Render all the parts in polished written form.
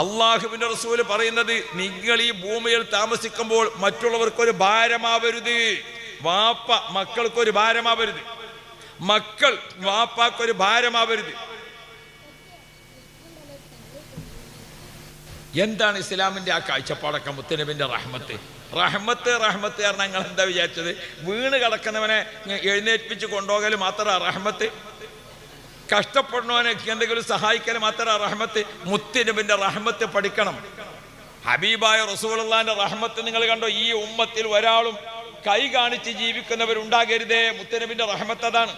അള്ളാഹുവിന്റെ റസൂല് പറയുന്നത്, നിങ്ങൾ ഈ ഭൂമിയിൽ താമസിക്കുമ്പോൾ മറ്റുള്ളവർക്കൊരു ഭാരമാവരുത്. വാപ്പ മക്കൾക്കൊരു ഭാരമാവരുത്, മക്കൾ വാപ്പാക്കൊരു ഭാരമാവരുത്. എന്താണ് ഇസ്ലാമിന്റെ ആ കാഴ്ചപ്പാടൊക്കെ? മുത്തനബിന്റെ റഹ്മത്ത് റഹ്മത്ത് റഹ്മത്ത് കാരണം ഞങ്ങൾ എന്താ വിചാരിച്ചത്? വീണ് കിടക്കുന്നവനെ എഴുന്നേൽപ്പിച്ച് കൊണ്ടുപോകൽ മാത്രം റഹ്മത്ത്? കഷ്ടപ്പെടുന്നവനെ എന്തെങ്കിലും സഹായിക്കൽ മാത്രം റഹ്മത്ത്? മുത്തനബിന്റെ റഹ്മത്ത് പഠിക്കണം. ഹബീബായ റസൂലുള്ളാഹിന്റെ റഹ്മത്ത് നിങ്ങൾ കണ്ടോ? ഈ ഉമ്മത്തിൽ ഒരാളും കൈ കാണിച്ച് ജീവിക്കുന്നവരുണ്ടാകരുതേ. മുത്തനബിന്റെ റഹ്മത്ത് അതാണ്.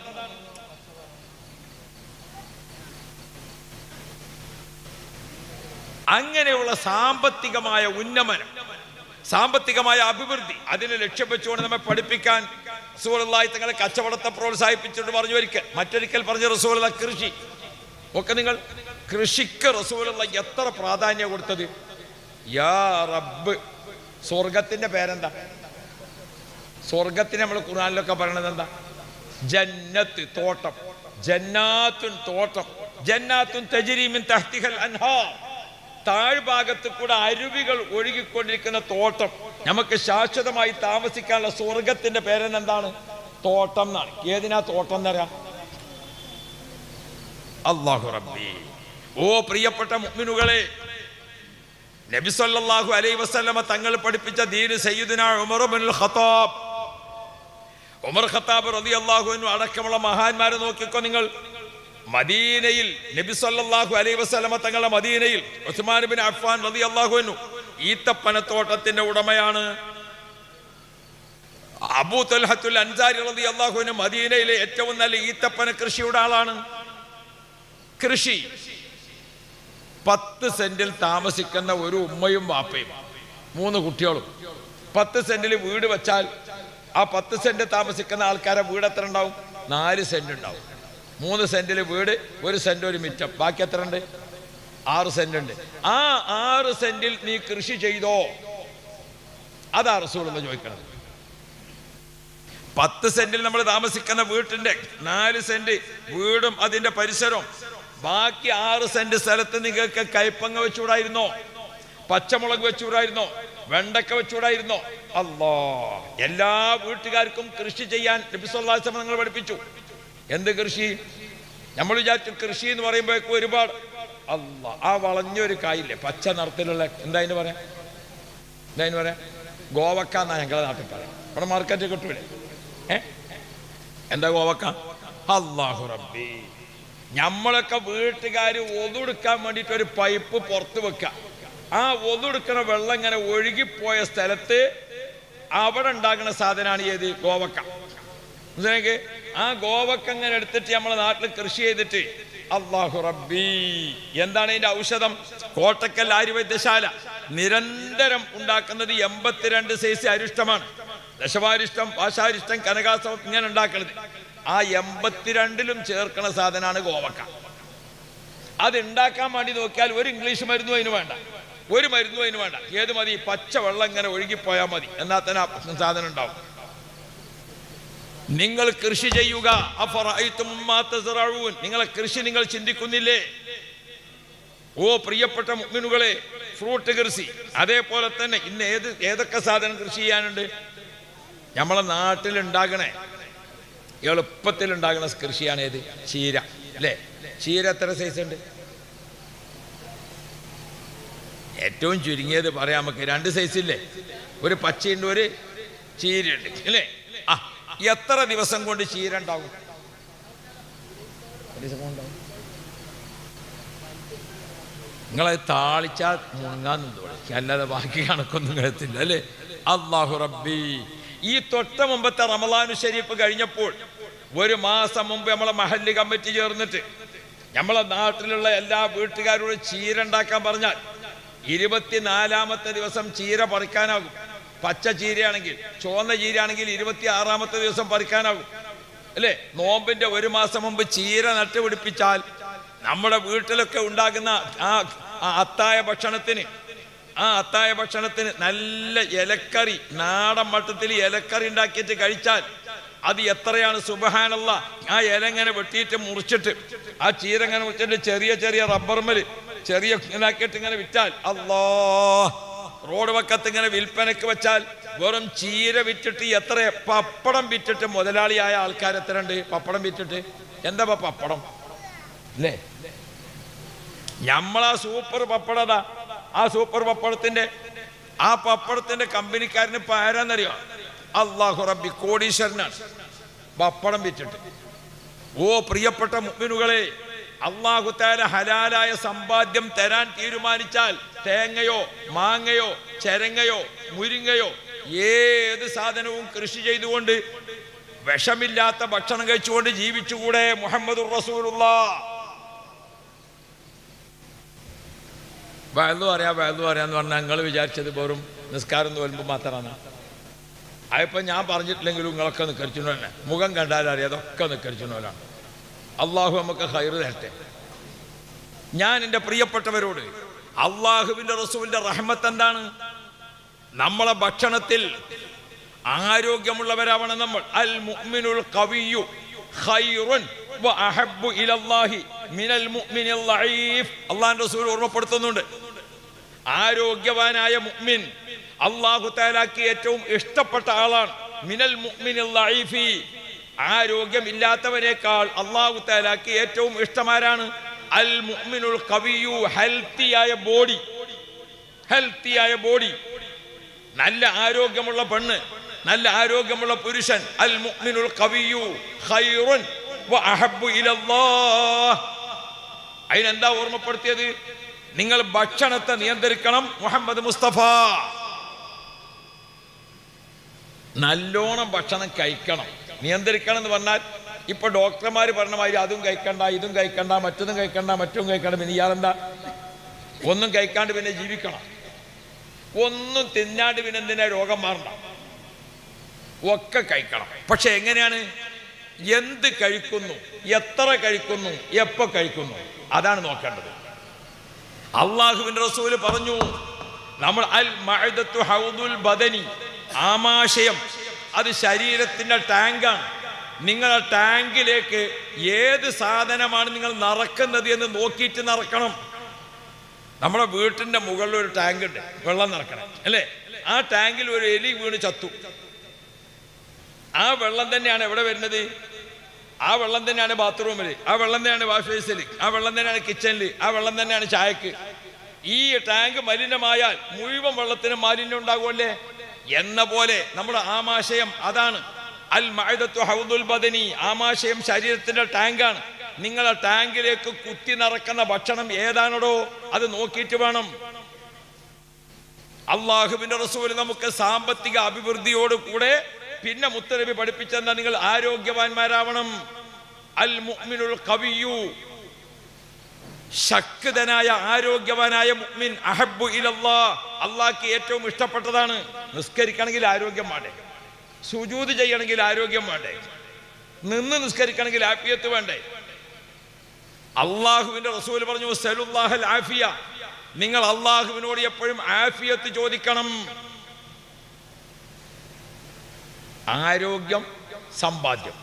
അങ്ങനെയുള്ള സാമ്പത്തികമായ ഉന്നമനം, സാമ്പത്തികമായ അഭിവൃദ്ധി, അതിനെ ലക്ഷ്യം വെച്ചുകൊണ്ട് നമ്മെ പഠിപ്പിക്കാൻ റസൂലുള്ളാഹി തങ്ങളെ കച്ചവടത്തെ പ്രോത്സാഹിപ്പിച്ചുകൊണ്ട് പറഞ്ഞു. മറ്റൊരിക്കൽ പറഞ്ഞ റസൂലുള്ളാഹി കൃഷി ഒക്കെ, നിങ്ങൾ കൃഷിക്ക് റസൂലുള്ളാഹി എത്ര പ്രാധാന്യം കൊടുത്തത്. യാ റബ്ബ്, സ്വർഗത്തിന്റെ പേരെന്താ? സ്വർഗത്തിന് നമ്മൾ ഖുർആനിലൊക്കെ പറയണത് എന്താ? ജന്നത്ത്, തോട്ടം. ജന്നാത്തുൻ, തോട്ടം. ജന്നാത്തുൻ തജ്രി മിൻ തഹ്തിഹൽ അൻഹാർ, താഴ്ഭാഗത്ത് കൂടെ അരുവികൾ ഒഴുകിക്കൊണ്ടിരിക്കുന്ന തോട്ടം. നമുക്ക് ശാശ്വതമായി താമസിക്കാനുള്ള സ്വർഗത്തിന്റെ പേരെന്താണ്? തോട്ടം എന്നാണ്. ഏതിനാ തോട്ടം എന്നറിയാം? അല്ലാഹു റബ്ബി. ഓ പ്രിയപ്പെട്ട മുഅ്മിനുകളെ, നബി സല്ലല്ലാഹു അലൈഹി വസല്ലമ തങ്ങൾ പഠിപ്പിച്ച ദീന് സയ്യിദുനാ ഉമർ ഇബ്നുൽ ഖത്താബ്, ഉമർ ഖത്താബ് റളിയല്ലാഹു അൻഹു അടക്കമുള്ള മഹാന്മാരെ നോക്കിക്കോ നിങ്ങൾ. മദീനയിൽ നബി സല്ലല്ലാഹു അലൈഹി വസല്ലമ തങ്ങളുടെ മദീനയിൽ ഉസ്മാൻ ഇബ്നു അഫ്ഫാൻ റളിയല്ലാഹു അൻഹു ഈത്തപ്പനത്തോട്ടത്തിന്റെ ഉടമയാണ്. അബൂ തൽഹത്തുൽ അൻസാരി റളിയല്ലാഹു അൻഹു മദീനയിലെ ഏറ്റവും നല്ല ഈത്തപ്പന കൃഷിയുടെ ആളാണ്. കൃഷി 10 സെന്റിൽ താമസിക്കുന്ന ഒരു ഉമ്മയും വാപ്പയും 3 കുട്ടികളും 10 സെന്റിൽ വീട് വെച്ചാൽ ആ 10 സെന്റ് താമസിക്കുന്ന ആൾക്കാരെ വീട് എത്ര ഉണ്ടാവും? 4 സെന്റ് ഉണ്ടാവും. 3 സെന്റിൽ വീട്, 1 സെന്റ് ഒരു മിറ്റം, ബാക്കി എത്ര ഉണ്ട്? 6 സെന്റ് ഉണ്ട്. ആ 6 സെന്റിൽ നീ കൃഷി ചെയ്തോ? അതാ റസൂലുള്ളാഹി ചോദിക്കണത്. 10 സെന്റിൽ നമ്മൾ താമസിക്കുന്ന വീട്ടിന്റെ 4 സെന്റ് വീടും അതിന്റെ പരിസരവും, ബാക്കി 6 സെന്റ് സ്ഥലത്ത് നിങ്ങൾക്ക് കൈപ്പങ്ങ വെച്ചുകൂടായിരുന്നോ? പച്ചമുളക് വെച്ചുകൂടായിരുന്നോ? വെണ്ടക്ക വെച്ചുകൂടായിരുന്നോ? അല്ലാ, എല്ലാ വീട്ടുകാർക്കും കൃഷി ചെയ്യാൻ നബി സല്ലല്ലാഹു അലൈഹി വസല്ലം നിങ്ങൾ പഠിപ്പിച്ചു. എന്ത് കൃഷി? നമ്മൾ വിചാരിച്ചു കൃഷി എന്ന് പറയുമ്പോഴേക്കും ഒരുപാട് അല്ലാ, ആ വളഞ്ഞൊരു കായില്ലേ പച്ച നിറത്തിലുള്ള, എന്താ അതിന് പറയാ? ഗോവക്ക എന്നാ ഞങ്ങളുടെ നാട്ടിൽ പറയാം. ഇവിടെ മാർക്കറ്റ് കിട്ടൂലേ? എന്താ ഗോവക്ക? അല്ലാഹു റബ്ബി. നമ്മളൊക്കെ വീട്ടുകാർ ഒതുടുക്കാൻ വേണ്ടിയിട്ട് ഒരു പൈപ്പ് പുറത്ത് വെക്കുക. ആ ഒതുടുക്കണ വെള്ളം ഇങ്ങനെ ഒഴുകിപ്പോയ സ്ഥലത്ത് അവിടെ ഉണ്ടാകുന്ന സാധനമാണ് ഏത്? ഗോവക്ക. മനസ്സിലാക്കി? ആ ഗോവക്ക ഇങ്ങനെ എടുത്തിട്ട് നമ്മളെ നാട്ടിൽ കൃഷി ചെയ്തിട്ട്, അല്ലാഹു റബ്ബി, എന്താണ് ഇതിന്റെ ഔഷധം? കോട്ടക്കൽ ആയുർവേദശാല നിരന്തരം ഉണ്ടാക്കുന്നത് 82 സൈസ് അരിഷ്ടമാണ്. ദശവാരിഷ്ടം, ഭാഷാരിഷ്ടം, കനകാസവം, ഇങ്ങനെ ഉണ്ടാക്കുന്നത്. ആ 82ലും ചേർക്കണ സാധനമാണ് ഗോവക്ക. അത് ഉണ്ടാക്കാൻ വേണ്ടി നോക്കിയാൽ ഒരു ഇംഗ്ലീഷ് മരുന്നും അതിന് വേണ്ട, ഒരു മരുന്നും അതിന് വേണ്ട. ഏത് മതി? പച്ച വെള്ളം ഇങ്ങനെ ഒഴുകിപ്പോയാൽ മതി, എന്നാൽ തന്നെ ആ സാധനം ഉണ്ടാവും. നിങ്ങൾ കൃഷി ചെയ്യുക. നിങ്ങളെ കൃഷി നിങ്ങൾ ചിന്തിക്കുന്നില്ലേ? ഓ പ്രിയപ്പെട്ട മുഅ്മിനുകളെ, ഫ്രൂട്ട് കൃഷി, അതേപോലെ തന്നെ ഇന്ന് ഏതൊക്കെ സാധനം കൃഷി ചെയ്യാനുണ്ട്? നമ്മളെ നാട്ടിലുണ്ടാകണേ എളുപ്പത്തിലുണ്ടാകുന്ന കൃഷിയാണ് ഏത്? ചീര. അല്ലേ? ചീര എത്ര സൈസ് ഉണ്ട്? ഏറ്റവും ചുരുങ്ങിയത് പറയാം നമുക്ക് 2 സൈസ് ഇല്ലേ? ഒരു പച്ചയുണ്ട്, ഒരു ചീരയുണ്ട്, അല്ലേ? ആ, എത്ര ദിവസം കൊണ്ട് ചീര ഉണ്ടാവും? നിങ്ങളത് താളിച്ചാൽ മുങ്ങാൻ നിന്നോളൂ, അല്ലാതെ ബാക്കി കണക്കൊന്നും നിങ്ങളെത്തില്ല, അല്ലേ? അല്ലാഹു റബ്ബി. ഈ തൊട്ട മുമ്പത്തെ റമളാനു ശരീഫ് കഴിഞ്ഞപ്പോൾ 1 മാസം മുമ്പ് നമ്മളെ മഹല്ല് കമ്മിറ്റി ചേർന്നിട്ട് നമ്മളെ നാട്ടിലുള്ള എല്ലാ വീട്ടുകാരോടും ചീര ഉണ്ടാക്കാൻ പറഞ്ഞാൽ 24ാമത്തെ ദിവസം ചീര പറിക്കാനാകും. പച്ച ചീരയാണെങ്കിൽ, ചുവന്ന ചീരയാണെങ്കിൽ 26ാമത്തെ ദിവസം പറിക്കാനാകും, അല്ലേ? നോമ്പിന്റെ 1 മാസം മുമ്പ് ചീര നട്ടുപിടിപ്പിച്ചാൽ നമ്മുടെ വീട്ടിലൊക്കെ ഉണ്ടാകുന്ന ആ അത്തായ ഭക്ഷണത്തിന് നല്ല ഇലക്കറി, നാടൻ മട്ടത്തിൽ ഇലക്കറി ഉണ്ടാക്കിയിട്ട് കഴിച്ചാൽ അത് എത്രയാണ്? സുബ്ഹാനല്ലാഹ്. ആ ഇല ഇങ്ങനെ വെട്ടിയിട്ട് മുറിച്ചിട്ട്, ആ ചീര ഇങ്ങനെ മുറിച്ചിട്ട് ചെറിയ ചെറിയ റബ്ബർമേൽ ചെറിയ ഇതാക്കിയിട്ട് ഇങ്ങനെ വിറ്റാൽ അല്ലാ, റോഡ് വക്കത്ത് ഇങ്ങനെ വിൽപ്പനക്ക് വെച്ചാൽ വെറും ചീര വിറ്റിട്ട് എത്ര പപ്പടം വിറ്റിട്ട് മുതലാളിയായ ആൾക്കാർ എത്ര ഉണ്ട്? പപ്പടം വിറ്റിട്ട് എന്താ പപ്പടം അല്ലേ? നമ്മളാ സൂപ്പർ പപ്പടതാ, ആ സൂപ്പർ പപ്പടത്തിന്റെ കമ്പനിക്കാരന് ഇപ്പൊ ആരാന്നറിയോ? അല്ലാഹു റബ്ബി, കോടീശ്വരനാണ് പപ്പടം വിറ്റിട്ട്. ഓ പ്രിയപ്പെട്ട മുഅ്മിനുകളെ, അല്ലാഹു തആല ഹലാലായ സമ്പാദ്യം തരാൻ തീരുമാനിച്ചാൽ തേങ്ങയോ മാങ്ങയോ ചരങ്ങയോ മുരിങ്ങയോ ഏത് സാധനവും കൃഷി ചെയ്തുകൊണ്ട് വിഷമില്ലാത്ത ഭക്ഷണം കഴിച്ചുകൊണ്ട് ജീവിച്ചുകൂടെ? മുഹമ്മദുർ റസൂലുള്ളാഹ്. വഅദ് പറയാന്ന് പറഞ്ഞാൽ നിങ്ങൾ വിചാരിച്ചത് വെറും നിസ്കാരം തോൽമ്പ് മാത്രമാണ്. അതിപ്പോൾ ഞാൻ പറഞ്ഞിട്ടില്ലെങ്കിലും നിങ്ങളൊക്കെ നിക്കരിച്ചു തന്നെ, മുഖം കണ്ടാലറിയാം അതൊക്കെ നിക്കരിച്ചുപോലാണ്. അള്ളാഹു നമുക്ക് ഖൈർ തരട്ടെ. ഞാൻ എൻ്റെ പ്രിയപ്പെട്ടവരോട്, അള്ളാഹുവിൻ്റെ റസൂലിൻ്റെ റഹ്മത്ത് എന്താണ്? നമ്മളെ ഭക്ഷണത്തിൽ ആരോഗ്യമുള്ളവരാവണം നമ്മൾ. അൽ മുഅ്മിനുൽ ഖവിയ്യു ഖൈറുൻ വ അഹബ്ബു ഇലല്ലാഹി മിനൽ മുഅ്മിനിൽ ലഈഫ്. അല്ലാഹുവിൻ്റെ റസൂൽ ഓർമ്മപ്പെടുത്തുന്നുണ്ട്, ആരോഗ്യവാനായ മുഅ്മിൻ അല്ലാഹു തആലക്ക് ഏറ്റവും ഇഷ്ടപ്പെട്ട ആളാണ്. മിനൽ മുഅ്മിനിൽ ലഈഫി, ആരോഗ്യമില്ലാത്തവനേക്കാൾ അല്ലാഹു തആലക്ക് ഏറ്റവും ഇഷ്ടമാരാണ്? അൽ മുഅ്മിനുൽ ഖവിയ്യു, ഹെൽത്തിയായ ബോഡി, നല്ല ആരോഗ്യമുള്ള പെണ്ണ്, നല്ല ആരോഗ്യമുള്ള പുരുഷൻ. അൽ മുഅ്മിനുൽ ഖവിയ്യു ഖൈറുൻ വ അഹബ്ബു ഇലല്ലാഹ്. അതിനെന്താ ഓർമ്മപ്പെടുത്തിയത്? നിങ്ങൾ ഭക്ഷണത്തെ നിയന്ത്രിക്കണം. മുഹമ്മദ് മുസ്തഫ നല്ലോണം ഭക്ഷണം കഴിക്കണം. നിയന്ത്രിക്കണം എന്ന് പറഞ്ഞാൽ ഇപ്പൊ ഡോക്ടർമാർ പറഞ്ഞ മാതിരി അതും കഴിക്കണ്ട ഇതും കഴിക്കണ്ട മറ്റൊന്നും കഴിക്കണ്ട മറ്റും കഴിക്കണ്ട. പിന്നെ ഇയാളെന്താ ഒന്നും കഴിക്കാണ്ട് പിന്നെ ജീവിക്കണം? ഒന്നും തിന്നാണ്ട് പിന്നെ എന്തിനാ രോഗം മാറണ്ട? ഒക്കെ കഴിക്കണം. പക്ഷെ എങ്ങനെയാണ്? എന്ത് കഴിക്കുന്നു, എത്ര കഴിക്കുന്നു, എപ്പോ കഴിക്കുന്നു, അതാണ് നോക്കേണ്ടത്. അള്ളാഹുവിന്റെ റസൂല് പറഞ്ഞു, നമ്മൾ അൽ മഅദത്തു ഹൗദുൽ ബദനി, ആമാശയം അത് ശരീരത്തിന്റെ ടാങ്കാണ്. നിങ്ങളുടെ ടാങ്കിലേക്ക് ഏത് സാധനമാണ് നിങ്ങൾ നിറക്കുന്നത് എന്ന് നോക്കിയിട്ട് നിറക്കണം. നമ്മുടെ വീട്ടിന്റെ മുകളിൽ ഒരു ടാങ്ക് ഉണ്ട്, വെള്ളം നിറക്കണം അല്ലേ? ആ ടാങ്കിൽ ഒരു എലി വീണ് ചത്തു. ആ വെള്ളം തന്നെയാണ് എവിടെ വരുന്നത്? ആ വെള്ളം തന്നെയാണ് ബാത്റൂമിൽ, ആ വെള്ളം തന്നെയാണ് വാഷ് ബേസിൽ, ആ വെള്ളം തന്നെയാണ് കിച്ചണിൽ, ആ വെള്ളം തന്നെയാണ് ചായക്ക്. ഈ ടാങ്ക് മലിനമായാൽ മുഴുവൻ വെള്ളത്തിന് മാലിന്യം ഉണ്ടാകുമല്ലേ? എന്ന പോലെ നമ്മുടെ ആമാശയം അതാണ്. അൽ മഅദത്തു ഹൗദുൽ ബദനി, ആമാശയം ശരീരത്തിന്റെ ടാങ്കാണ്. നിങ്ങളെ ടാങ്കിലേക്ക് കുത്തി നിറക്കുന്ന ഭക്ഷണം ഏതാണോ അത് നോക്കിയിട്ട് വേണം. അള്ളാഹുവിന്റെ റസൂൽ നമുക്ക് സാമ്പത്തിക അഭിവൃദ്ധിയോട് കൂടെ പിന്നെ മുത്തനബി പഠിപ്പിച്ചെന്താ? നിങ്ങൾ ആരോഗ്യവാന്മാരാവണം. അൽ മുഅ്മിനുൽ ഖവിയ്യു, ശക്തനായ ആരോഗ്യവാനായ മുഅ്മിൻ അഹബ്ബു ഇലല്ലാഹ്, അള്ളാഹ്ക്ക് ഏറ്റവും ഇഷ്ടപ്പെട്ടതാണ്. നിസ്കരിക്കണമെങ്കിൽ ആരോഗ്യം വേണ്ടേ? സുജൂദ് ചെയ്യണമെങ്കിൽ ആരോഗ്യം വേണ്ടേ? നിന്ന് നിസ്കരിക്കണമെങ്കിൽ ആഫിയത്ത് വേണ്ടേ? അള്ളാഹുവിന്റെ റസൂൽ പറഞ്ഞു, സലുല്ലാഹൽ ആഫിയ, നിങ്ങൾ അള്ളാഹുവിനോട് എപ്പോഴും ആഫിയത്ത് ചോദിക്കണം. ആരോഗ്യം സമ്പാദ്യം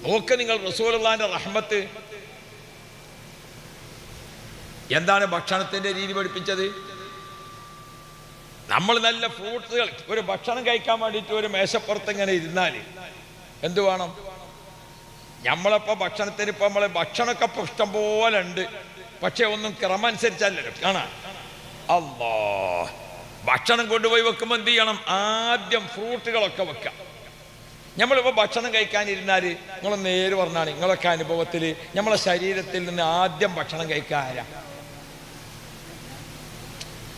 നോക്ക്. നിങ്ങൾ റസൂലുള്ളാഹിന്റെ റഹ്മത്ത് എന്താണ്? ഭക്ഷണത്തിന്റെ രീതി പഠിപ്പിച്ചത്. നമ്മൾ നല്ല ഫ്രൂട്ട്സുകൾ, ഒരു ഭക്ഷണം കഴിക്കാൻ വേണ്ടിയിട്ട് ഒരു മേശപ്പുറത്ത് ഇങ്ങനെ ഇരുന്നാൽ എന്ത് വേണം? നമ്മളിപ്പോൾ ഭക്ഷണത്തിന് ഇപ്പം നമ്മളെ ഭക്ഷണമൊക്കെ ഇപ്പം ഇഷ്ടം പോലെ ഉണ്ട്, പക്ഷെ ഒന്നും ക്രമമനുസരിച്ചല്ലല്ലോ കാണാം. അല്ലാ, ഭക്ഷണം കൊണ്ടുപോയി വെക്കുമ്പോൾ എന്ത് ചെയ്യണം? ആദ്യം ഫ്രൂട്ടുകളൊക്കെ വെക്കാം. നമ്മളിപ്പോൾ ഭക്ഷണം കഴിക്കാനിരുന്നാൽ നിങ്ങൾ നേര് പറഞ്ഞാണ് നിങ്ങളൊക്കെ അനുഭവത്തിൽ നമ്മളെ ശരീരത്തിൽ നിന്ന് ആദ്യം ഭക്ഷണം കഴിക്കാൻ ആരാ?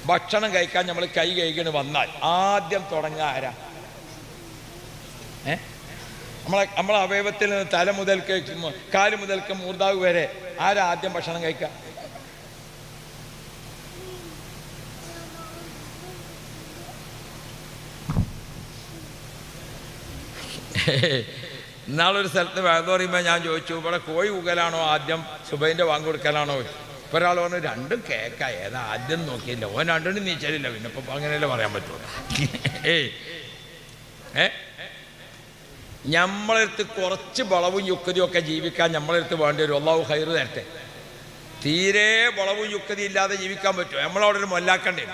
ഭക്ഷണം കഴിക്കാൻ നമ്മൾ കൈ കഴുകി വന്നാൽ ആദ്യം തുടങ്ങാൻ ആരാ? നമ്മളെ അവയവത്തിൽ നിന്ന് തല മുതൽക്ക് കാല് മുതൽക്ക് മൂർധാവ് വരെ ആരാ ആദ്യം ഭക്ഷണം കഴിക്കുക? ഇന്നാളൊരു സ്ഥലത്ത് വേദ പറയുമ്പോൾ ഞാൻ ചോദിച്ചു, ഇവിടെ കോഴി ഊകലാണോ ആദ്യം സുബൈൻ്റെ വാങ്ങ് കൊടുക്കലാണോ? ഇപ്പോൾ ഒരാൾ പറഞ്ഞു രണ്ടും കേക്ക, ഏതാ ആദ്യം നോക്കിയില്ല, ഓൻ രണ്ടും നീച്ചലില്ല, പിന്നെ ഇപ്പം അങ്ങനെയല്ലേ പറയാൻ പറ്റുള്ളൂ. നമ്മളടുത്ത് കുറച്ച് വളവും യുക്തിയും ഒക്കെ ജീവിക്കാൻ നമ്മളടുത്ത് വേണ്ടി വരും. അല്ലാഹു ഖൈർ തരട്ടെ. തീരെ വളവും യുക്തി ഇല്ലാതെ ജീവിക്കാൻ പറ്റുമോ? നമ്മളവിടെ ഒരു മൊല്ലാക്കണ്ടേ,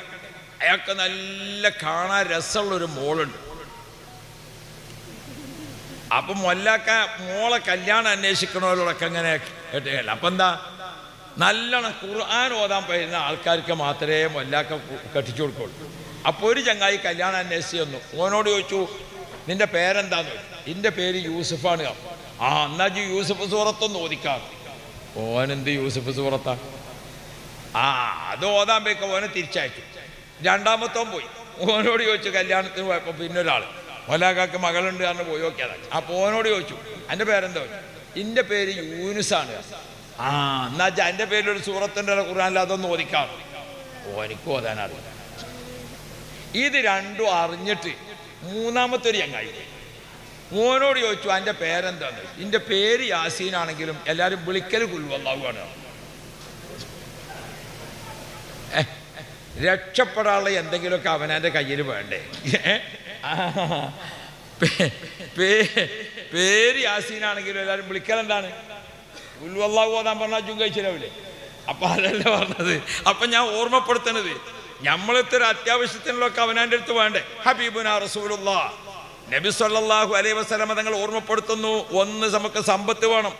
അയാൾക്ക് നല്ല കാണാൻ രസമുള്ളൊരു മോളുണ്ട്. അപ്പം മൊല്ലാക്ക മോളെ കല്യാണം അന്വേഷിക്കണവരോടൊക്കെ ഇങ്ങനെ കേട്ടുകയല്ല. അപ്പം എന്താ, നല്ലോണം ഖുർആൻ ഓതാൻ പറ്റുന്ന ആൾക്കാർക്ക് മാത്രമേ മൊല്ലാക്ക കെട്ടിച്ചു കൊടുക്കുള്ളൂ. അപ്പോൾ ഒരു ചങ്ങായി കല്യാണം അന്വേഷിച്ച് വന്നു. ഓനോട് ചോദിച്ചു, നിന്റെ പേരെന്താന്ന് ചോദിച്ചു. എൻ്റെ പേര് യൂസുഫാണ്. ആ എന്നാ യൂസുഫ് സൂറത്തൊന്ന് ഓദിക്കാം. ഓനെന്ത് യൂസുഫ് സൂറത്താ? അത് ഓതാൻ പോയിക്കോ. ഓനെ തിരിച്ചയച്ചു. രണ്ടാമത്തോൻ പോയി. ഓനോട് ചോദിച്ചു, കല്യാണത്തിന് പോയപ്പോൾ പിന്നെ ഒരാൾ മൊല്ലാക്കാക്ക് മകളുണ്ട് കാരണം പോയി നോക്കിയതാണ്. അപ്പോൾ ഓനോട് ചോദിച്ചു, എൻ്റെ പേരെന്താ? എൻ്റെ പേര് യൂനുസാണ്. എന്നാ എൻ്റെ പേരിലൊരു സൂറത്തിൻ്റെ ഖുർആനിൽ അതൊന്ന് ഓദിക്കാം. ഓനിക്ക് ഓതാനറിയില്ല. ഇത് രണ്ടും അറിഞ്ഞിട്ട് മൂന്നാമത്തെ ഒരു ചങ്ങായി മോനോട് ചോദിച്ചു, എൻ്റെ പേരെന്താന്ന്? എൻ്റെ പേര് യാസീനാണെങ്കിലും എല്ലാവരും വിളിക്കൽ കുൽവല്ലാഹുവാണ്. രക്ഷപ്പെടാനുള്ള എന്തെങ്കിലുമൊക്കെ അവനൻ്റെ കയ്യിൽ വേണ്ടേ? പേര് യാസീനാണെങ്കിലും എല്ലാവരും വിളിക്കൽ എന്താണ്? കുൽവല്ലാഹു ഓതാൻ പറഞ്ഞാൽ ജും കഴിച്ചില്ലാവില്ലേ? അപ്പം അതല്ല പറഞ്ഞത്. അപ്പം ഞാൻ ഓർമ്മപ്പെടുത്തണത്, നമ്മളിത്തൊരു അത്യാവശ്യത്തിനുള്ളൊക്കെ അവനാൻ്റെ അടുത്ത് വേണ്ടേ? ഹബീബുനാ റസൂലുള്ളാഹ് നബി സല്ലല്ലാഹു അലൈഹി വസല്ലം തങ്ങൾ ഓർമ്മപ്പെടുത്തുന്നു, ഒന്ന് നമുക്ക് സമ്പത്ത് വേണം,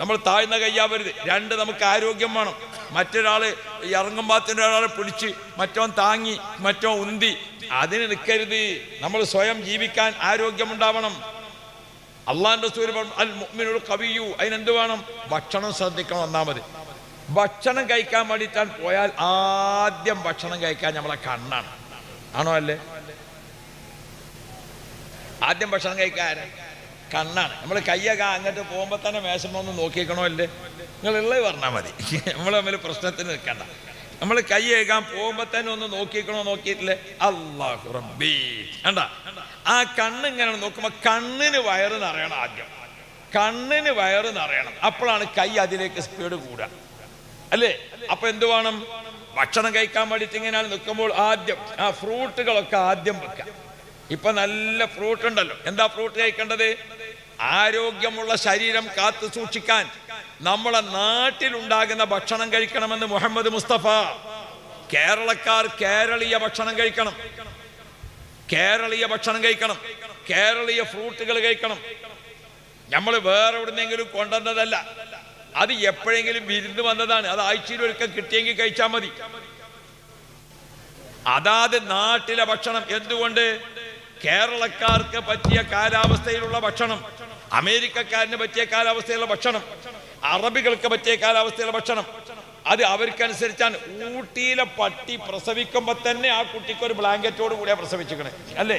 നമ്മൾ താഴ്ന്ന കയ്യാവരുത്. രണ്ട് നമുക്ക് ആരോഗ്യം വേണം. മറ്റൊരാൾ ഇറങ്ങുമ്പോഴത്തേന് ഒരാളെ പിടിച്ച് മറ്റോൻ താങ്ങി മറ്റോൻ ഉന്തി അതിന് നിൽക്കരുത്. നമ്മൾ സ്വയം ജീവിക്കാൻ ആരോഗ്യമുണ്ടാവണം. അള്ളാഹിന്റെ റസൂൽ അൽ മുഅ്മിനുൽ ഖവിയ്യു, അതിനെന്ത് വേണം? ഭക്ഷണം ശ്രദ്ധിക്കണം. ഒന്നാമത് ഭക്ഷണം കഴിക്കാൻ വേണ്ടിയിട്ടാണ് പോയാൽ ആദ്യം ഭക്ഷണം കഴിക്കാൻ നമ്മളെ കണ്ണാണ്. ആണോ അല്ലേ? ആദ്യം ഭക്ഷണം കഴിക്കാൻ കണ്ണാണ്. നമ്മൾ കയ്യൊക്കെ അങ്ങോട്ട് പോകുമ്പോൾ തന്നെ മേശമ ഒന്ന് നോക്കിക്കണോ അല്ലേ? നിങ്ങളുള്ളത് പറഞ്ഞാൽ മതി, നമ്മൾ തമ്മിൽ പ്രശ്നത്തിന് നിൽക്കണ്ട. നമ്മൾ കൈ കഴുകാൻ പോകുമ്പോൾ തന്നെ ഒന്ന് നോക്കിക്കണോ? നോക്കിയിട്ടില്ലേ? അല്ലാഹു റബ്ബി കണ്ട. ആ കണ്ണിങ്ങനെ നോക്കുമ്പോൾ കണ്ണിന് വയറ് നിറയണം. ആദ്യം കണ്ണിന് വയറ് നിറയണം, അപ്പോഴാണ് കൈ അതിലേക്ക് സ്പീഡ് കൂടുക അല്ലേ? അപ്പൊ എന്ത് വേണം? ഭക്ഷണം കഴിക്കാൻ വേണ്ടിയിട്ട് ഇങ്ങനെ നിൽക്കുമ്പോൾ ആദ്യം ആ ഫ്രൂട്ടുകളൊക്കെ ആദ്യം വെക്കാം. ഇപ്പൊ നല്ല ഫ്രൂട്ട് ഉണ്ടല്ലോ. എന്താ ഫ്രൂട്ട് കഴിക്കേണ്ടത്? ആരോഗ്യമുള്ള ശരീരം കാത്തു സൂക്ഷിക്കാൻ നമ്മളെ നാട്ടിലുണ്ടാകുന്ന ഭക്ഷണം കഴിക്കണമെന്ന് മുഹമ്മദ് മുസ്തഫ. കേരളക്കാർ കേരളീയ ഭക്ഷണം കഴിക്കണം, കേരളീയ ഭക്ഷണം കഴിക്കണം, കേരളീയ ഫ്രൂട്ടുകൾ കഴിക്കണം. നമ്മൾ വേറെ എവിടുന്നെങ്കിലും കൊണ്ടുവന്നതല്ല, അത് എപ്പോഴെങ്കിലും വിരുന്ന് വന്നതാണ്. അത് ആഴ്ചയിൽ ഒരിക്കൽ കിട്ടിയെങ്കിൽ കഴിച്ചാൽ മതി. അതാത് നാട്ടിലെ ഭക്ഷണം. എന്തുകൊണ്ട്? കേരളക്കാർക്ക് പറ്റിയ കാലാവസ്ഥയിലുള്ള ഭക്ഷണം, അമേരിക്കക്കാരന് പറ്റിയ കാലാവസ്ഥയിലുള്ള ഭക്ഷണം, അറബികൾക്ക് പറ്റിയ കാലാവസ്ഥയിലുള്ള ഭക്ഷണം, അത് അവർക്കനുസരിച്ചാണ്. ഊട്ടിയിലെ പട്ടി പ്രസവിക്കുമ്പോൾ തന്നെ ആ കുട്ടിക്ക് ഒരു ബ്ലാങ്കറ്റോട് കൂടിയാ പ്രസവിച്ചിരിക്കണേ അല്ലേ?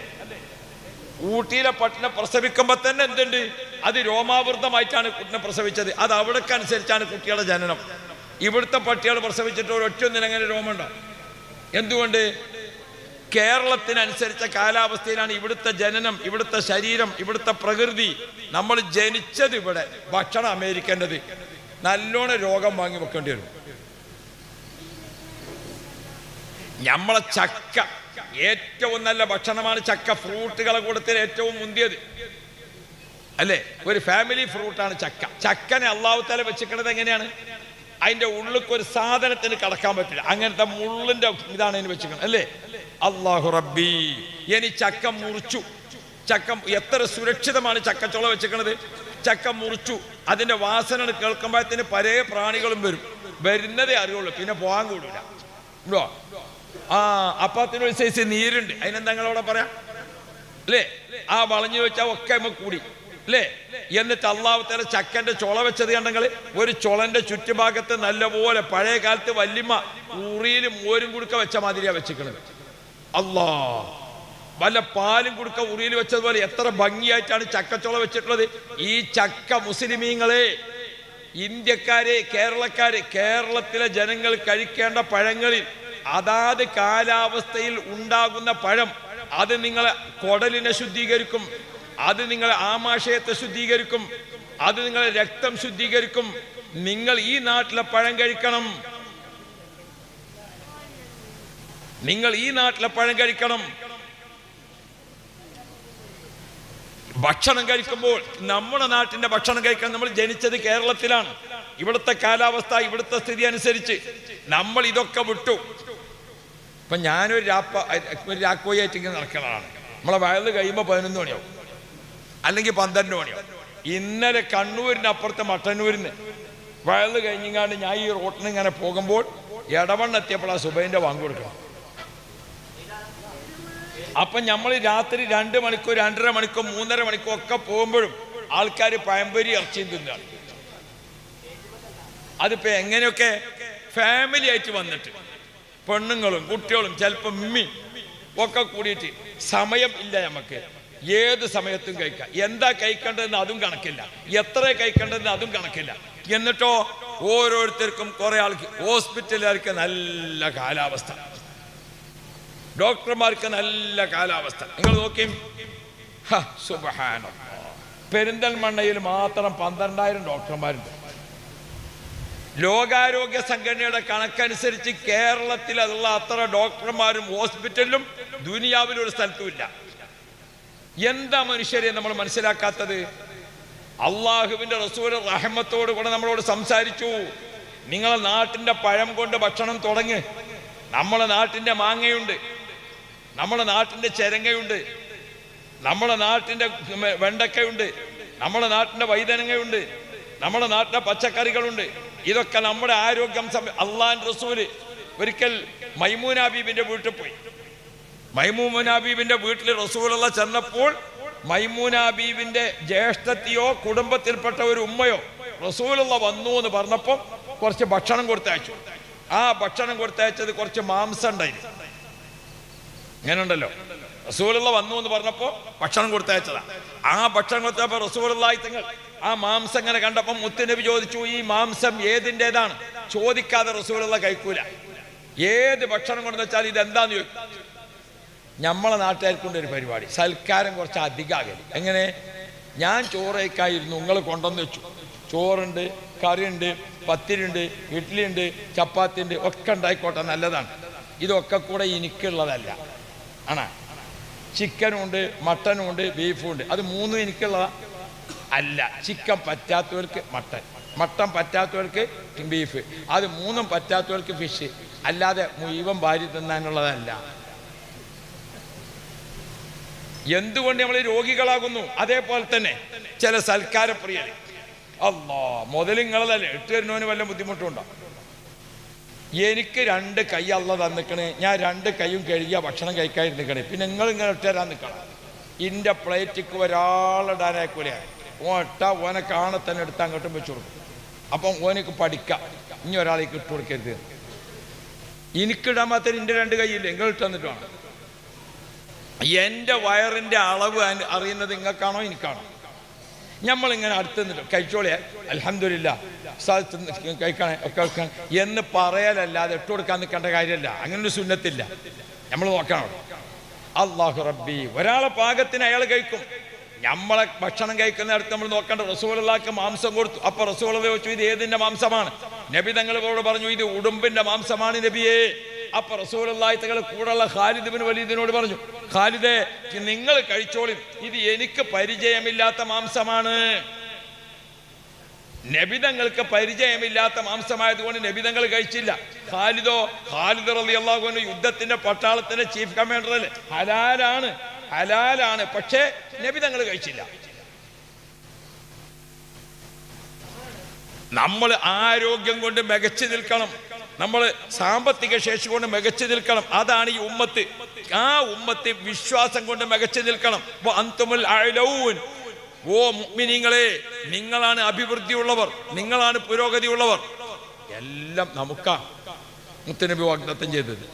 ഊട്ടിയിലെ പട്ടിനെ പ്രസവിക്കുമ്പോൾ തന്നെ എന്തുണ്ട്? അത് രോമാവൃതമായിട്ടാണ് കുട്ടിനെ പ്രസവിച്ചത്. അത് അവിടേക്കനുസരിച്ചാണ് കുട്ടികളുടെ ജനനം. ഇവിടുത്തെ പട്ടികൾ പ്രസവിച്ചിട്ട് ഒരൊറ്റൊന്നിന് അങ്ങനെ രോമമുണ്ടോ? എന്തുകൊണ്ട്? കേരളത്തിനനുസരിച്ച കാലാവസ്ഥയിലാണ് ഇവിടുത്തെ ജനനം, ഇവിടുത്തെ ശരീരം, ഇവിടുത്തെ പ്രകൃതി. നമ്മൾ ജനിച്ചത് ഇവിടെ, ഭക്ഷണം അമേരിക്കൻ്റെത്. നല്ലോണം രോഗം വാങ്ങി വെക്കേണ്ടി വരും. നമ്മളെ ചക്ക ഏറ്റവും നല്ല ഭക്ഷണമാണ്. ചക്ക ഫ്രൂട്ടുകളെ കൂട്ടത്തിൽ ഏറ്റവും മുന്തിയത് അല്ലേ? ഒരു ഫാമിലി ഫ്രൂട്ടാണ് ചക്ക. ചക്കനെ അള്ളാഹു തആല വെച്ചിരിക്കുന്നത് എങ്ങനെയാണ്? അതിന്റെ ഉള്ളിലേക്ക് ഒരു സാധനത്തിന് കടക്കാൻ പറ്റില്ല, അങ്ങനത്തെ മുള്ളിന്റെ ഇതാണ് അതിന് വെച്ചിരിക്കുന്നത് അല്ലേ? അല്ലാഹു റബ്ബി. ഇനി ചക്ക മുറിച്ചു. ചക്ക എത്ര സുരക്ഷിതമാണ് ചക്കച്ചോള വെച്ചിരിക്കുന്നത്. ചക്ക മുറിച്ചു, അതിന്റെ വാസന കേൾക്കുമ്പോഴത്തേന് പല പ്രാണികളും വരും. വരുന്നതേ അറിയുള്ളൂ, പിന്നെ പോകാൻ കൂടില്ല. അപ്പൊ അതിനൊരു സൈസ് നീരുണ്ട്, അതിനെന്താ നിങ്ങളവിടെ പറയാം അല്ലേ? ആ വളഞ്ഞു വെച്ചാൽ ഒക്കെ നമുക്ക് കൂടി അല്ലേ? എന്നിട്ട് അല്ലാഹു തആല ചക്കന്റെ ചുള വെച്ചത് കണ്ടെങ്കിൽ ഒരു ചുളന്റെ ചുറ്റുഭാഗത്ത് നല്ലപോലെ പഴയ കാലത്ത് വല്യമ്മ ഉറിയിലും മോരും കുടുക്ക വെച്ച മാതിരിയാ വെച്ചിരിക്കുന്നത്. അല്ലാ, വല്ല പാലും കുടുക്ക ഉറിയിൽ വെച്ചതുപോലെ എത്ര ഭംഗിയായിട്ടാണ് ചക്കച്ചോള വെച്ചിട്ടുള്ളത്. ഈ ചക്ക മുസ്ലിമീങ്ങളെ, ഇന്ത്യക്കാരെ, കേരളക്കാരെ, കേരളത്തിലെ ജനങ്ങൾ കഴിക്കേണ്ട പഴങ്ങളിൽ അതാത് കാലാവസ്ഥയിൽ ഉണ്ടാകുന്ന പഴം, അത് നിങ്ങളെ കുടലിനെ ശുദ്ധീകരിക്കും, അത് നിങ്ങളെ ആമാശയത്തെ ശുദ്ധീകരിക്കും, അത് നിങ്ങളെ രക്തം ശുദ്ധീകരിക്കും. നിങ്ങൾ ഈ നാട്ടിലെ പഴം കഴിക്കണം, നിങ്ങൾ ഈ നാട്ടിലെ പഴം കഴിക്കണം. ഭക്ഷണം കഴിക്കുമ്പോൾ നമ്മുടെ നാട്ടിന്റെ ഭക്ഷണം കഴിക്കാൻ നമ്മൾ ജനിച്ചത് കേരളത്തിലാണ്. ഇവിടുത്തെ കാലാവസ്ഥ, ഇവിടുത്തെ സ്ഥിതി അനുസരിച്ച് നമ്മൾ ഇതൊക്കെ വിട്ടു. ഇപ്പം ഞാനൊരു രാക്കോയായിട്ട് ഇങ്ങനെ നടക്കുന്നതാണ്. നമ്മളെ വയല് കഴിയുമ്പോൾ 11 മണിയാവും, അല്ലെങ്കിൽ 12 മണിയാവും. ഇന്നലെ കണ്ണൂരിനപ്പുറത്തെ മട്ടന്നൂരിന്ന് വയല് കഴിഞ്ഞിങ്ങാണ്ട് ഞാൻ ഈ റോട്ടിന് ഇങ്ങനെ പോകുമ്പോൾ ഇടവണ്ണെത്തിയപ്പോൾ ആ സുബൈൻ്റെ വാങ്ങി കൊടുക്കണം. അപ്പം നമ്മൾ രാത്രി 2 മണിക്കൂർ, 2.5 മണിക്കൂർ, 3.5 മണിക്കൂർ ഒക്കെ പോകുമ്പോഴും ആൾക്കാർ പഴംപൊരി ഇറച്ചിയും തിന്നാണ്. അതിപ്പോൾ എങ്ങനെയൊക്കെ ഫാമിലി ആയിട്ട് വന്നിട്ട് പെണ്ണുങ്ങളും കുട്ടികളും ചിലപ്പോൾ ഉമ്മയും ഒക്കെ കൂടിയിട്ട് സമയം ഇല്ല നമുക്ക്. ഏത് സമയത്തും കഴിക്കാം. എന്താ കഴിക്കേണ്ടതെന്ന് അതും കണക്കില്ല, എത്ര കഴിക്കേണ്ടതെന്ന് അതും കണക്കില്ല. എന്നിട്ടോ ഓരോരുത്തർക്കും കുറേ ആൾക്ക് ഹോസ്പിറ്റലുകാർക്ക് നല്ല കാലാവസ്ഥ, ഡോക്ടർമാർക്ക് നല്ല കാലാവസ്ഥ. നിങ്ങൾ നോക്കി, സുബ്ഹാനല്ലാഹ്, പെരിന്തൽമണ്ണയിൽ മാത്രം 12,000 ഡോക്ടർമാരുണ്ട്. ലോകാരോഗ്യ സംഘടനയുടെ കണക്കനുസരിച്ച് കേരളത്തിൽ അതുള്ള അത്ര ഡോക്ടർമാരും ഹോസ്പിറ്റലിലും ദുനിയാവിലും ഒരു സ്ഥലത്തുമില്ല. എന്താ മനുഷ്യരെ നമ്മൾ മനസ്സിലാക്കാത്തത്? അള്ളാഹുവിന്റെ റസൂൽ റഹ്മത്തോട് കൂടെ നമ്മളോട് സംസാരിച്ചു, നിങ്ങളെ നാട്ടിന്റെ പഴം കൊണ്ട് ഭക്ഷണം തുടങ്ങ്. നമ്മളെ നാട്ടിന്റെ മാങ്ങയുണ്ട്, നമ്മളെ നാട്ടിന്റെ ചെരങ്ങയുണ്ട്, നമ്മളെ നാട്ടിന്റെ വെണ്ടക്കയുണ്ട്, നമ്മളെ നാട്ടിന്റെ വൈതനങ്ങയുണ്ട്, നമ്മുടെ നാട്ടിലെ പച്ചക്കറികളുണ്ട്. ഇതൊക്കെ നമ്മുടെ ആരോഗ്യം. അള്ളാഹുവിന്റെ റസൂല് ഒരിക്കൽ മൈമൂന ബീബിന്റെ വീട്ടിൽ പോയി. മൈമൂന ബീബിന്റെ വീട്ടിൽ റസൂലുള്ള ചെന്നപ്പോൾ മൈമൂന ബീബിന്റെ ജ്യേഷ്ഠത്തിയോ കുടുംബത്തിൽപ്പെട്ട ഒരു ഉമ്മയോ റസൂലുള്ള വന്നു എന്ന് പറഞ്ഞപ്പോൾ കുറച്ച് ഭക്ഷണം കൊടുത്തയച്ചു. ആ ഭക്ഷണം കൊടുത്തയച്ചത് കുറച്ച് മാംസം ഉണ്ടായിരുന്നു. ഇങ്ങനെ ഉണ്ടല്ലോ, റസൂലുള്ള വന്നു എന്ന് പറഞ്ഞപ്പോൾ ഭക്ഷണം കൊടുത്തയച്ചതാ. ആ ഭക്ഷണം കൊടുത്തപ്പോൾ റസൂലുള്ളാഹി തങ്ങൾ ആ മാംസം ഇങ്ങനെ കണ്ടപ്പോൾ മുത്തുനബി ചോദിച്ചു, ഈ മാംസം ഏതിൻ്റെതാണ്? ചോദിക്കാതെ റസൂലുള്ള കഴിക്കൂല. ഏത് ഭക്ഷണം കൊണ്ടെന്ന് വെച്ചാൽ ഇതെന്താന്ന് ചോദിക്കും. നമ്മളെ നാട്ടുകാർക്കുണ്ട് ഒരു പരിപാടി, സൽക്കാരം കുറച്ച് അധികമാകല്. എങ്ങനെ? ഞാൻ ചോറ് കഴിക്കായിരുന്നു, നിങ്ങൾ കൊണ്ടുവന്ന് വെച്ചു. ചോറുണ്ട്, കറിയുണ്ട്, പത്തിരിയുണ്ട്, ഇഡ്ഡലിയുണ്ട്, ചപ്പാത്തി ഉണ്ട്, ഒക്കെ ഉണ്ടായിക്കോട്ടെ, നല്ലതാണ്. ഇതൊക്കെ കൂടെ എനിക്കുള്ളതല്ല. ആണോ? ചിക്കനും ഉണ്ട്, മട്ടനും ഉണ്ട്, ബീഫും ഉണ്ട്. അത് മൂന്നും എനിക്കുള്ളതാ അല്ല. ചിക്കൻ പറ്റാത്തവർക്ക് മട്ടൻ, മട്ടൻ പറ്റാത്തവർക്ക് ബീഫ്, അത് മൂന്നും പറ്റാത്തവർക്ക് ഫിഷ്. അല്ലാതെ മുഴുവൻ ഭാര്യ തിന്നാനുള്ളതല്ല. എന്തുകൊണ്ട് നമ്മൾ രോഗികളാകുന്നു? അതേപോലെ തന്നെ ചില സൽക്കാരപ്രിയർ, അല്ലാ മുതലിങ്ങളതല്ലേ, 8 തരുന്നവന് വല്ല ബുദ്ധിമുട്ടുണ്ടോ? എനിക്ക് 2 കൈ അല്ല തന്നിക്കണേ, ഞാൻ 2 കൈയും കഴുകിയ ഭക്ഷണം കഴിക്കാതിരുന്നിക്കണേ, പിന്നെ നിങ്ങൾ ഇങ്ങനെ ഇട്ടുതരാൻ നിൽക്കണം. ഇൻ്റെ പ്ലേറ്റിക്ക് ഒരാളിടാനായിക്കൂലെയാണ്. ഇട്ടാ ഓനെ കാണെ തന്നെ എടുത്ത് അങ്ങോട്ടും വെച്ചു കൊടുക്കും. അപ്പം ഓനക്ക് പഠിക്കാം, ഇനി ഒരാളേക്ക് ഇട്ട് കൊടുക്കരുത്. എനിക്കിടാൻ മാത്രം എൻ്റെ 2 കൈയില്ല, നിങ്ങൾ ഇട്ട് തന്നിട്ട് വേണം. എൻ്റെ വയറിൻ്റെ അളവ് അറിയുന്നത് നിങ്ങൾക്കാണോ എനിക്കാണോ? നമ്മളിങ്ങനെ അടുത്ത് നിന്നിട്ട് കഴിച്ചോളിയാ അൽഹംദുലില്ലാ കഴിക്കണേ ഒക്കെ എന്ന് പറയലല്ലാതെ ഇട്ട് കൊടുക്കാൻ നിൽക്കേണ്ട കാര്യമല്ല. അങ്ങനൊരു സുന്നത്തില്ല. നമ്മൾ നോക്കണം. അല്ലാഹു റബ്ബി, ഒരാളെ പാകത്തിന് അയാൾ കഴിക്കും. നമ്മളെ ഭക്ഷണം കഴിക്കുന്നിടത്ത് നമ്മൾ നോക്കേണ്ട. റസൂലുള്ളാഹിക്ക് മാംസം കൊടുത്തു. അപ്പൊ റസൂലുള്ളാഹി ചോദിച്ചു, ഇത് ഏതിന്റെ മാംസമാണ്? നബി തങ്ങളോട് പറഞ്ഞു, ഇത് ഉടുമ്പിന്റെ മാംസമാണ് നബിയേ. അപ്പൊ റസൂലുള്ളാഹി തങ്ങൾ കൂടെയുള്ള ഖാലിദ് ഇബ്നു വലീദിനോട് പറഞ്ഞു, ഖാലിദേ നിങ്ങൾ കഴിച്ചോളും, ഇത് എനിക്ക് പരിചയമില്ലാത്ത മാംസമാണ്. നബിതങ്ങൾക്ക് പരിചയമില്ലാത്ത മാംസമായതുകൊണ്ട് നബിതങ്ങൾ കഴിച്ചില്ല. ഖാലിദ് റളിയല്ലാഹു അൻഹു യുദ്ധത്തിന്റെ പട്ടാളത്തിന്റെ ചീഫ് കമാൻഡർ അല്ലേ, ഹലാലാണ്. പക്ഷേ നബിതങ്ങൾ കഴിച്ചില്ല. നമ്മൾ ആരോഗ്യം കൊണ്ട് മികച്ചു നിൽക്കണം, നമ്മൾ സാമ്പത്തിക ശേഷി കൊണ്ട് മികച്ചു നിൽക്കണം. അതാണ് ഈ ഉമ്മത്ത്. ആ ഉമ്മത്ത് വിശ്വാസം കൊണ്ട് മികച്ചു നിൽക്കണം. അൻതുമുൽ അഅലൗൻ, ഓ മുഅ്മിനീങ്ങളെ, നിങ്ങളാണ് അഭിവൃദ്ധിയുള്ളവർ, നിങ്ങളാണ് പുരോഗതിയുള്ളവർ. എല്ലാം നമുക്കാ മുത്തുനബി വാഗ്ദത്തം ചെയ്തത്.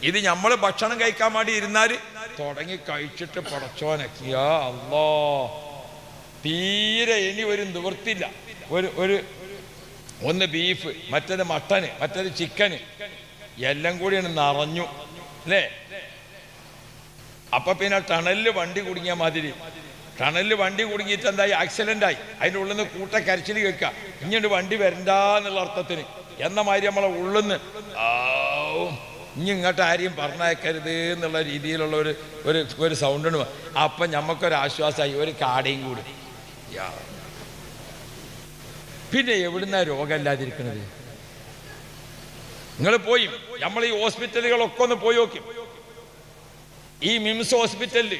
ഇത് നമ്മൾ ഭക്ഷണം കഴിക്കാൻ വേണ്ടി ഇരുന്നാൽ തുടങ്ങി കഴിച്ചിട്ട് പടച്ചോനക്കിയാ അല്ലാ, തീരെ ഇനി ഒരു നിവൃത്തില്ല. ഒന്ന് ബീഫ്, മറ്റേത് മട്ടന്, മറ്റേത് ചിക്കന്, എല്ലാം കൂടിയാണ് നിറഞ്ഞു അല്ലേ. അപ്പൊ പിന്നെ ടണലില് വണ്ടി കുടുങ്ങിയ മാതിരി. ടണലിൽ വണ്ടി കുടുങ്ങിയിട്ട് എന്തായി? ആക്സിഡൻ്റായി. അതിൻ്റെ ഉള്ളിൽ നിന്ന് കൂട്ടക്കരച്ചിൽ കേൾക്കുക, ഇങ്ങോട്ട് വണ്ടി വരണ്ട എന്നുള്ള അർത്ഥത്തിന്. എന്ന മാതിരി നമ്മളെ ഉള്ളിൽ നിന്ന് ഇനി ഇങ്ങോട്ട് ആരെയും പറഞ്ഞയക്കരുത് എന്നുള്ള രീതിയിലുള്ള ഒരു സൗണ്ടിന്. അപ്പം ഞമ്മക്കൊരാശ്വാസമായി, ഒരു കാടയും കൂടി. പിന്നെ എവിടുന്നാ രോഗമില്ലാതിരിക്കുന്നത്? നിങ്ങൾ പോയി നമ്മൾ ഈ ഹോസ്പിറ്റലുകളൊക്കെ ഒന്ന് പോയി നോക്കി. ഈ മിംസ് ഹോസ്പിറ്റലിൽ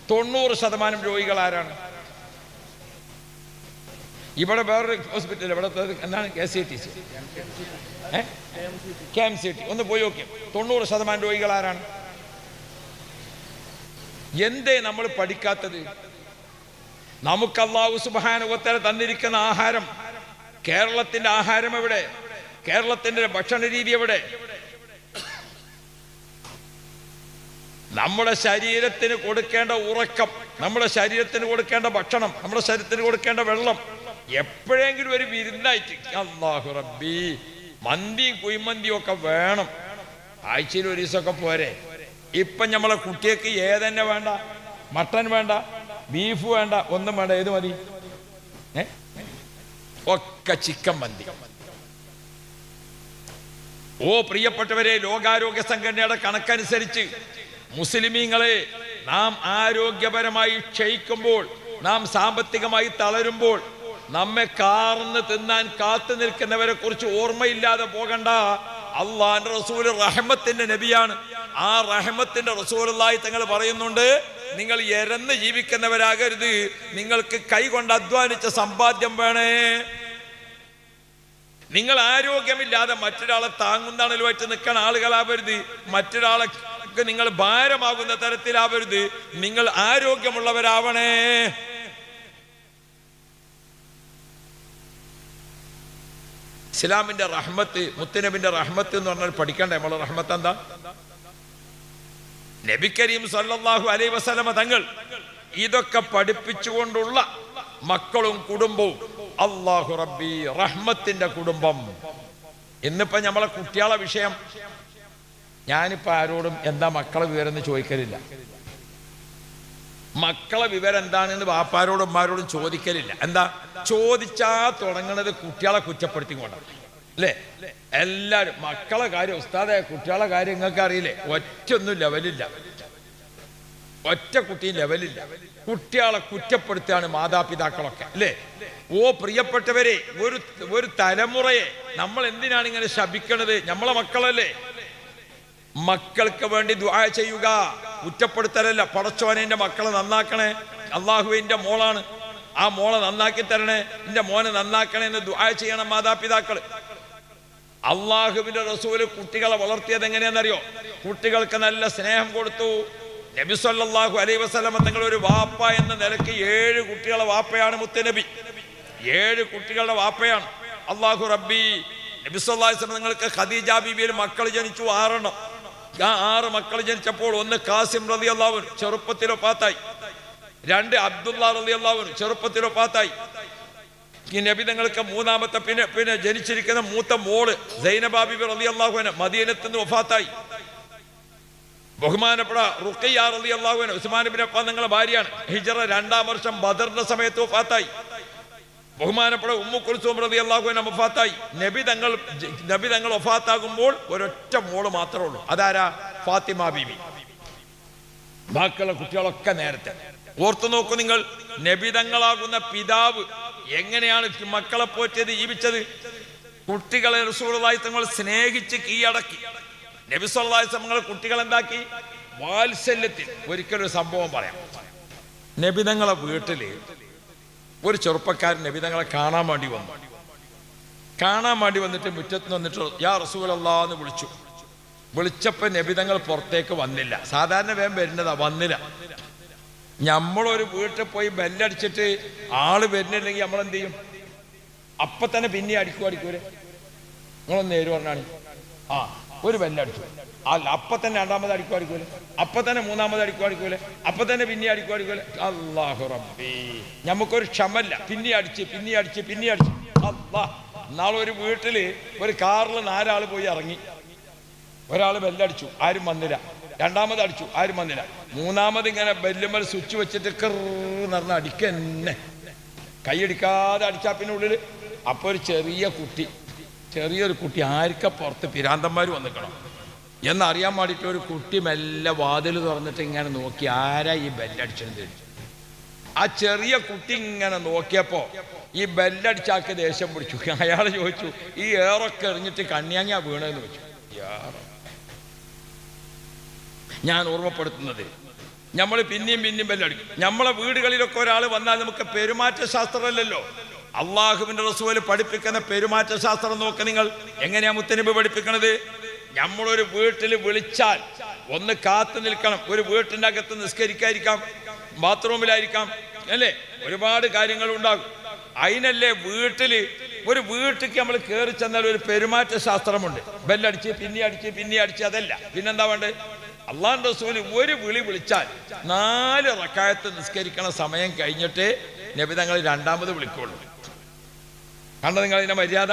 90% രോഗികൾ ആരാണ്? ഇവിടെ വേറൊരു ഹോസ്പിറ്റൽ, ഇവിടെ എന്താണ് KCTC, KMCT, ഒന്ന് പോയി നോക്കി. 90% രോഗികൾ ആരാണ്? എന്തേ നമ്മൾ പഠിക്കാത്തത്? നമുക്ക് അല്ലാഹു സുബ്ഹാനഹു വ തആല തന്നിരിക്കുന്ന ആഹാരം, കേരളത്തിന്റെ ആഹാരം എവിടെ? കേരളത്തിന്റെ ഭക്ഷണ രീതി എവിടെ? നമ്മുടെ ശരീരത്തിന് കൊടുക്കേണ്ട ഉറക്കം, നമ്മുടെ ശരീരത്തിന് കൊടുക്കേണ്ട ഭക്ഷണം, നമ്മുടെ ശരീരത്തിന് കൊടുക്കേണ്ട വെള്ളം എപ്പോഴെങ്കിലും ഒരു വിരുന്നായിട്ട് അല്ലാഹു റബ്ബി മന്തിയും കുഴിമന്തിയും ഒക്കെ വേണം. ആഴ്ചയിൽ ഒരു ദിവസമൊക്കെ പോരെ. ഇപ്പം നമ്മളെ കുട്ടികൾക്ക് ഏതന്നെ വേണ്ട, മട്ടൻ വേണ്ട, ബീഫ് വേണ്ട, ഒന്നും വേണ്ട. ഏത് മതി? ഒക്കെ ചിക്കൻ മന്തി. ഓ പ്രിയപ്പെട്ടവരെ, ലോകാരോഗ്യ സംഘടനയുടെ കണക്കനുസരിച്ച് മുസ്ലിമീങ്ങളെ നാം ആരോഗ്യപരമായി ക്ഷയിക്കുമ്പോൾ, നാം സാമ്പത്തികമായി തളരുമ്പോൾ, നമ്മെ കാർന്ന് തിന്നാൻ കാത്തു നിൽക്കുന്നവരെ കുറിച്ച് ഓർമ്മയില്ലാതെ പോകണ്ട. അള്ളാന്റെ റസൂല് റഹ്മത്തിന്റെ നബിയാണ്. ആ റഹ്മത്തിന്റെ റസൂലുള്ളാഹി തങ്ങൾ പറയുന്നുണ്ട്, നിങ്ങൾ എരന്ന് ജീവിക്കുന്നവരാകരുത്, നിങ്ങൾക്ക് കൈകൊണ്ട് അധ്വാനിച്ച സമ്പാദ്യം വേണേ. നിങ്ങൾ ആരോഗ്യമില്ലാതെ മറ്റൊരാളെ താങ്ങുന്നതാണലുമായിട്ട് നിൽക്കുന്ന ആളുകളാവരുത്. മറ്റൊരാളെ നിങ്ങൾ ഭാരമാകുന്ന തരത്തിലാവരുത്. നിങ്ങൾ ആരോഗ്യമുള്ളവരാവണേ. ഇസ്ലാമിന്റെ റഹ്മത്ത്, മുത്തുനബിന്റെ റഹ്മത്ത് എന്ന് പറഞ്ഞാൽ പഠിക്കണ്ടേ? നമ്മളെ റഹ്മത്ത് എന്താ? നബി കരീം സല്ലല്ലാഹു അലൈഹി വസല്ലമ തങ്ങൾ ഇതൊക്കെ പഠിപ്പിച്ചുകൊണ്ടുള്ള മക്കളും കുടുംബവും. അല്ലാഹു റബ്ബി റഹ്മത്തിന്റെ കുടുംബം. ഇന്നിപ്പോ നമ്മളെ കുട്ടികളെ വിഷയം ഞാനിപ്പോ ആരോടും എന്താ മക്കളെ വിവരം എന്ന് ചോദിക്കലില്ല. മക്കളെ വിവരം എന്താണെന്ന് വാപ്പാരോടും ഉമ്മാരോടും ചോദിക്കലില്ല. എന്താ ചോദിച്ചാ തുടങ്ങുന്നത് കുട്ടികളെ കുറ്റപ്പെടുത്തിക്കൊണ്ടാണ്, അല്ലേ? എല്ലാരും മക്കളെ കാര്യം, ഉസ്താദെ കുട്ടികളെ കാര്യം നിങ്ങൾക്ക് അറിയില്ലേ? ഒറ്റൊന്നും ലെവലില്ല, ഒറ്റ കുട്ടിയും ലെവലില്ല. കുട്ടികളെ കുറ്റപ്പെടുത്തുകയാണ് മാതാപിതാക്കളൊക്കെ, അല്ലേ? ഓ പ്രിയപ്പെട്ടവരെ, ഒരു തലമുറയെ നമ്മൾ എന്തിനാണ് ഇങ്ങനെ ശപിക്കണത്? നമ്മളെ മക്കളല്ലേ? മക്കൾക്ക് വേണ്ടി ദുആ ചെയ്യുക, കുറ്റപ്പെടുത്തലല്ല. പടച്ചോനെ എൻ്റെ മക്കളെ നന്നാക്കണേ, അള്ളാഹുവിൻ്റെ മോളാണ്, ആ മോളെ നന്നാക്കി തരണേ, എൻ്റെ മോനെ നന്നാക്കണേ എന്ന് ദുആ ചെയ്യണം മാതാപിതാക്കൾ. അള്ളാഹുവിന്റെ റസൂല് കുട്ടികളെ വളർത്തിയത് എങ്ങനെയാണെന്നറിയോ? കുട്ടികൾക്ക് നല്ല സ്നേഹം കൊടുത്തു. നബി സല്ലല്ലാഹു അലൈഹി വസല്ലം തങ്ങൾ ഒരു വാപ്പ എന്ന നിലയ്ക്ക് 7 കുട്ടികളെ വാപ്പയാണ് മുത്തുനബി. 7 കുട്ടികളുടെ വാപ്പയാണ്. അല്ലാഹു റബ്ബി നബി സല്ലല്ലാഹു അലൈഹി വസല്ലം തങ്ങൾക്ക് ഖദീജ ബീവിയിൽ മക്കൾ ജനിച്ചു 6 എണ്ണം. ആ 6 മക്കൾ ജനിച്ചപ്പോൾ ഒന്ന് ഖാസിം റളിയല്ലാഹു അൻഹു ചെറുപ്പത്തിൽ വഫാത്തായി. 2 അബ്ദുള്ള റളിയല്ലാഹു അൻഹു ചെറുപ്പത്തിൽ വഫാത്തായി. ഈ നബി തങ്ങൾക്ക് മൂന്നാമത്തെ പിന്നെ ജനിച്ചിരിക്കുന്ന മൂത്ത മോള് സൈനബ ബീബി റളിയല്ലാഹു അൻഹ മദീനത്ത് നിന്ന് വഫാത്തായി. ബഹുമാനപ്പെട്ട റുഖയ്യ റളിയല്ലാഹു അൻഹ ഉസ്മാൻ ഇബ്നു അഫ്ഫാൻ തങ്ങളുടെ ഭാര്യയാണ്. ഹിജ്റ 2-ാം വർഷം ബദറിന്റെ സമയത്ത് വഫാത്തായി. ബഹുമാനപ്പെട്ട ഉമ്മു കുൽസൂം റളിയല്ലാഹു അൻഹ വഫാത്തായി. നബി തങ്ങൾ വഫാത്താകുമ്പോൾ ഒരൊറ്റ മോള് മാത്രമേ ഉള്ളൂ. അതാരാ? ഫാത്തിമ ബീബി. ബാക്കിയുള്ള കുട്ടികളൊക്കെ നേരത്തെ. ഓർത്തു നോക്കൂ നിങ്ങൾ, നബി തങ്ങളാകുന്ന പിതാവ് എങ്ങനെയാണ് മക്കളെ പോറ്റിയത്, ജീവിച്ചത്? കുട്ടികളെ റസൂലുള്ളാഹി തങ്ങൾ സ്നേഹിച്ച് കീഴടക്കി. നബി സല്ലല്ലാഹു അലൈഹി വസല്ലം കുട്ടികൾ എന്താക്കി? വാത്സല്യത്തിൽ. ഒരിക്കലൊരു സംഭവം പറയാം. നബി തങ്ങളെ വീട്ടില് ഒരു ചെറുപ്പക്കാരൻ നബി തങ്ങളെ കാണാൻ വേണ്ടി വന്നിട്ട് മുറ്റത്ത് വന്നിട്ട് യാ റസൂലല്ലാഹ് എന്ന് വിളിച്ചു. വിളിച്ചപ്പോൾ നബി തങ്ങൾ പുറത്തേക്ക് വന്നില്ല. സാധാരണ വേഗം വരുന്നതാ, വന്നില്ല. നമ്മളൊരു വീട്ടിൽ പോയി ബെല്ലടിച്ചിട്ട് ആള് വരുന്നില്ലെങ്കിൽ നമ്മളെന്ത് ചെയ്യും? അപ്പൊ തന്നെ പിന്നെ അടിക്കൂലേ? നിങ്ങളൊന്ന് നേര് പറഞ്ഞാണ്. ഒരു ബെല്ലടിച്ചു, അല്ല അപ്പൊ തന്നെ 2ാമത് അടിക്കൂലേ? അപ്പൊ തന്നെ 3ാമത് അടിക്കൂലേ? അപ്പൊ തന്നെ പിന്നെ അടിക്കൂലേ? അല്ലാഹു റബ്ബി, നമുക്കൊരു ക്ഷമല്ല. പിന്നെ അടിച്ച് അല്ലാ. നാളൊരു വീട്ടില് ഒരു കാറിൽ 4 ആള് പോയി ഇറങ്ങി. ഒരാൾ ബെല്ലടിച്ചു, ആരും വന്നില്ല. 2ാമത് അടിച്ചു, ആരും വന്നില്ല. 3ാമത് ഇങ്ങനെ ബെല്ലുമ്മൽ സ്വിച്ച് വെച്ചിട്ട് കർന്ന് പറഞ്ഞ അടിക്കന്നെ. കൈയടിക്കാതെ അടിച്ചാ പിന്നെ ഉള്ളിൽ. അപ്പൊ ഒരു ചെറിയൊരു കുട്ടി ആർക്ക പുറത്ത് പിരാന്തന്മാർ വന്നിക്കണം. എന്നറിയാൻ വേണ്ടിയിട്ട് ഒരു കുട്ടി മെല്ലെ വാതിൽ തുറന്നിട്ട് ഇങ്ങനെ നോക്കി, ആരാ ഈ ബെല്ലടിച്ചത്? ആ ചെറിയ കുട്ടി ഇങ്ങനെ നോക്കിയപ്പോൾ ഈ ബെല്ലടിച്ചാക്ക് ദേഷ്യം പിടിച്ചു. അയാൾ ചോദിച്ചു, ഈ ഏറൊക്കെ എറിഞ്ഞിട്ട് കണ്ണിയാങ്ങിയാ വീണെന്ന് ചോദിച്ചു. ഞാൻ ഓർമ്മപ്പെടുത്തുന്നത്, നമ്മൾ പിന്നെയും ബെല്ലടിക്കും. നമ്മളെ വീടുകളിലൊക്കെ ഒരാൾ വന്നാൽ നമുക്ക് പെരുമാറ്റ ശാസ്ത്രമല്ലല്ലോ, അള്ളാഹുവിൻ്റെ റസൂല് പഠിപ്പിക്കുന്ന പെരുമാറ്റ ശാസ്ത്രം നോക്ക് നിങ്ങൾ. എങ്ങനെയാ മുത്തനബി പഠിപ്പിക്കണത്? നമ്മളൊരു വീട്ടിൽ വിളിച്ചാൽ ഒന്ന് കാത്തു നിൽക്കണം. ഒരു വീട്ടിൻ്റെ അകത്ത് നിസ്കരിക്കാതിരിക്കാം, ബാത്റൂമിലായിരിക്കാം, അല്ലേ, ഒരുപാട് കാര്യങ്ങൾ ഉണ്ടാകും. അതിനല്ലേ ഒരു വീട്ടിലേക്ക് നമ്മൾ കയറി ചെന്നാൽ ഒരു പെരുമാറ്റ ശാസ്ത്രമുണ്ട്. ബെല്ലടിച്ച് പിന്നെ അടിച്ച് അതല്ല, പിന്നെന്താ വേണ്ടത്? അള്ളാഹുവിൻ്റെ റസൂല് ഒരു വിളിച്ചാൽ 4 റക്അത്ത് നിസ്കരിക്കണ സമയം കഴിഞ്ഞിട്ട് നബി തങ്ങൾ 2ാമത് വിളിക്കുള്ളൂ. കണ്ടോ നിങ്ങൾ ഇതിൻ്റെ മര്യാദ?